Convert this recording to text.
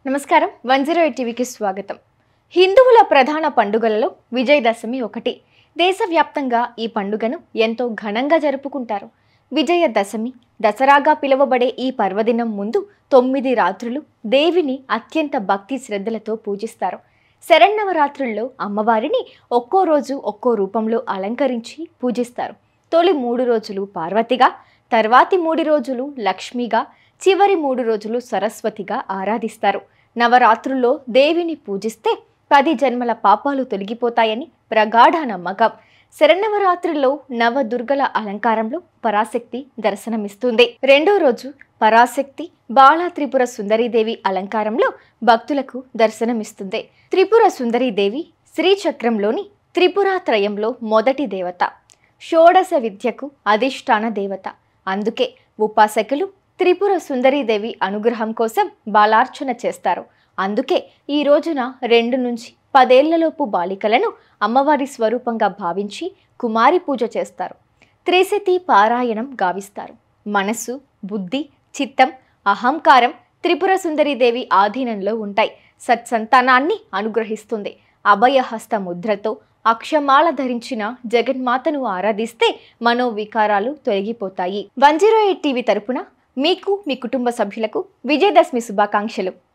నమస్కారం 108 టీవీకి స్వాగతం. హిందువుల ప్రధాన పండుగలలో విజయదశమి ఒకటి. దేశవ్యాప్తంగా ఈ పండుగను ఎంతో ఘనంగా జరుపుకుంటారు. విజయదశమి దసరాగా పిలువబడే ఈ పర్వదినం ముందు 9 రాత్రులు దేవిని అత్యంత భక్తి శ్రద్ధలతో పూజిస్తారు. శరన్నవరాత్రుల్లో అమ్మవారిని ఒక్కో రోజు ఒక్కో రూపంలో అలంకరించి పూజిస్తారు. తొలి 3 రోజులు పార్వతిగా, తర్వాతి 3 రోజులు లక్ష్మిగా, చివరి 3 రోజులు సరస్వతిగా ఆరాధిస్తారు. నవరాత్రుల్లో దేవిని పూజిస్తే 10 జన్మల పాపాలు తొలగిపోతాయని ప్రగాఢ నమ్మకం. శరన్నవరాత్రుల్లో నవదుర్గల అలంకారంలో పరాశక్తి దర్శనమిస్తుంది. రెండో రోజు పరాశక్తి బాలా త్రిపుర సుందరీదేవి అలంకారంలో భక్తులకు దర్శనమిస్తుంది. త్రిపుర సుందరీదేవి శ్రీచక్రంలోని త్రిపురాత్రయంలో మొదటి దేవత, షోడశ విద్యకు అధిష్టాన దేవత. అందుకే ఉపాసకులు త్రిపుర సుందరీదేవి అనుగ్రహం కోసం బాలార్చన చేస్తారు. అందుకే ఈ రోజున 2 నుంచి 10 ఏళ్లలోపు బాలికలను అమ్మవారి స్వరూపంగా భావించి కుమారి పూజ చేస్తారు. త్రిశతి పారాయణం గావిస్తారు. మనసు, బుద్ధి, చిత్తం, అహంకారం త్రిపుర సుందరీదేవి ఆధీనంలో ఉంటాయి. సత్సంతానాన్ని అనుగ్రహిస్తుంది. అభయహస్త ముద్రతో అక్షమాల ధరించిన జగన్మాతను ఆరాధిస్తే మనోవికారాలు తొలగిపోతాయి. 108 టీవీ తరపున మీకు, మీ కుటుంబ సభ్యులకు విజయదశమి శుభాకాంక్షలు.